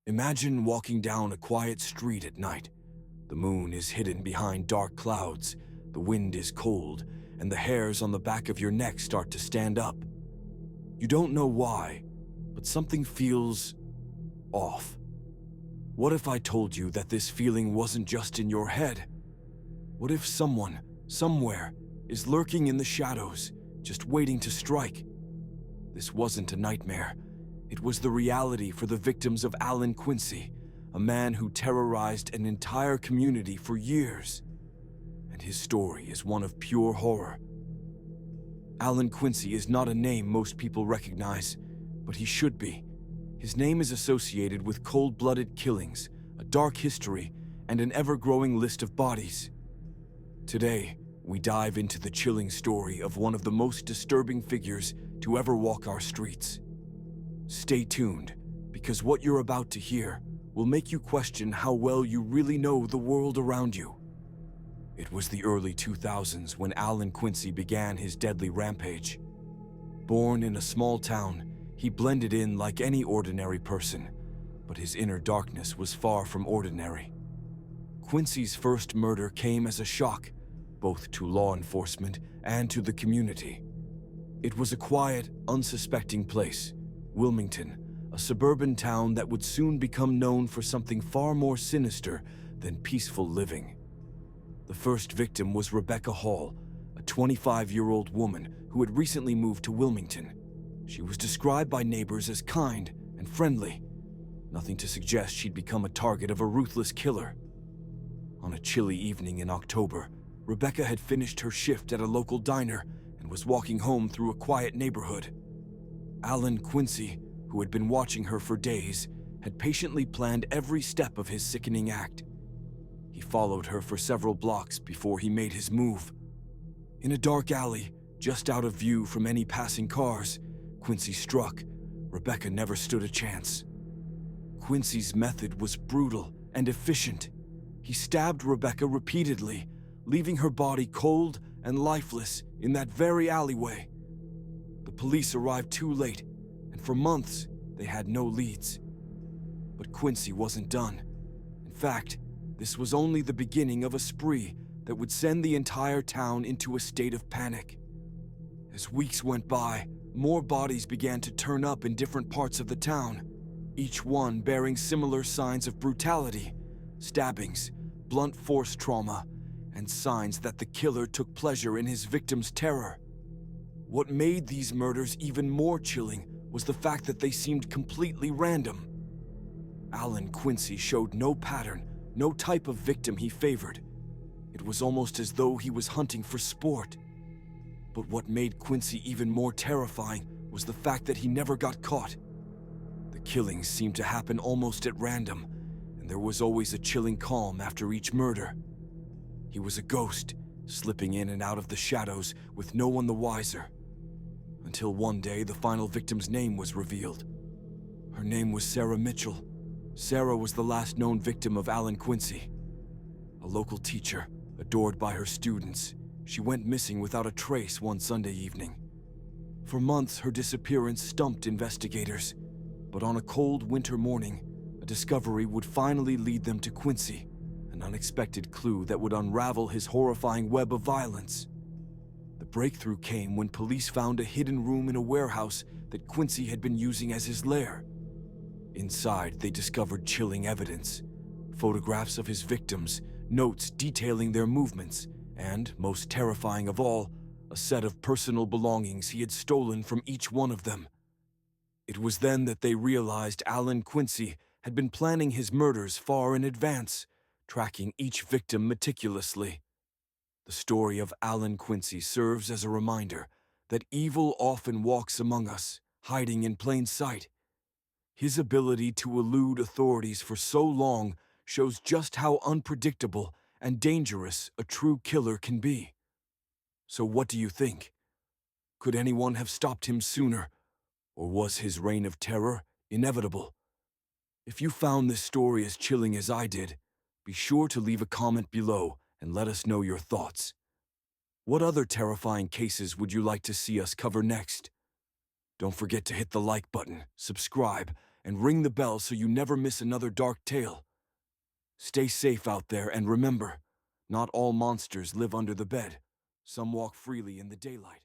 Imagine walking down a quiet street at night. The moon is hidden behind dark clouds, the wind is cold, and the hairs on the back of your neck start to stand up. You don't know why, but something feels off. What if I told you that this feeling wasn't just in your head? What if someone, somewhere, is lurking in the shadows, just waiting to strike? This wasn't a nightmare. It was the reality for the victims of Allen Quincy, a man who terrorized an entire community for years. And his story is one of pure horror. Allen Quincy is not a name most people recognize, but he should be. His name is associated with cold-blooded killings, a dark history, and an ever-growing list of bodies. Today, we dive into the chilling story of one of the most disturbing figures to ever walk our streets. Stay tuned, because what you're about to hear will make you question how well you really know the world around you. It was the early 2000s when Allen Quincy began his deadly rampage. Born in a small town, he blended in like any ordinary person, but his inner darkness was far from ordinary. Quincy's first murder came as a shock, both to law enforcement and to the community. It was a quiet, unsuspecting place, Wilmington, a suburban town that would soon become known for something far more sinister than peaceful living. The first victim was Rebecca Hall, a 25-year-old woman who had recently moved to Wilmington. She was described by neighbors as kind and friendly, nothing to suggest she'd become a target of a ruthless killer. On a chilly evening in October, Rebecca had finished her shift at a local diner and was walking home through a quiet neighborhood. Allen Quincy, who had been watching her for days, had patiently planned every step of his sickening act. He followed her for several blocks before he made his move. In a dark alley, just out of view from any passing cars, Quincy struck. Rebecca never stood a chance. Quincy's method was brutal and efficient. He stabbed Rebecca repeatedly, leaving her body cold and lifeless in that very alleyway. The police arrived too late, and for months, they had no leads. But Quincy wasn't done. In fact, this was only the beginning of a spree that would send the entire town into a state of panic. As weeks went by, more bodies began to turn up in different parts of the town, each one bearing similar signs of brutality, stabbings, blunt force trauma, and signs that the killer took pleasure in his victims' terror. What made these murders even more chilling was the fact that they seemed completely random. Allen Quincy showed no pattern, no type of victim he favored. It was almost as though he was hunting for sport. But what made Quincy even more terrifying was the fact that he never got caught. The killings seemed to happen almost at random, and there was always a chilling calm after each murder. He was a ghost, slipping in and out of the shadows with no one the wiser. Until one day, the final victim's name was revealed. Her name was Sarah Mitchell. Sarah was the last known victim of Allen Quincy. A local teacher, adored by her students, she went missing without a trace one Sunday evening. For months, her disappearance stumped investigators, but on a cold winter morning, a discovery would finally lead them to Quincy, an unexpected clue that would unravel his horrifying web of violence. The breakthrough came when police found a hidden room in a warehouse that Quincy had been using as his lair. Inside, they discovered chilling evidence: photographs of his victims, notes detailing their movements, and, most terrifying of all, a set of personal belongings he had stolen from each one of them. It was then that they realized Allen Quincy had been planning his murders far in advance, tracking each victim meticulously. The story of Allen Quincy serves as a reminder that evil often walks among us, hiding in plain sight. His ability to elude authorities for so long shows just how unpredictable and dangerous a true killer can be. So what do you think? Could anyone have stopped him sooner, or was his reign of terror inevitable? If you found this story as chilling as I did, be sure to leave a comment below and let us know your thoughts. What other terrifying cases would you like to see us cover next? Don't forget to hit the like button, subscribe, and ring the bell so you never miss another dark tale. Stay safe out there, and remember, not all monsters live under the bed. Some walk freely in the daylight.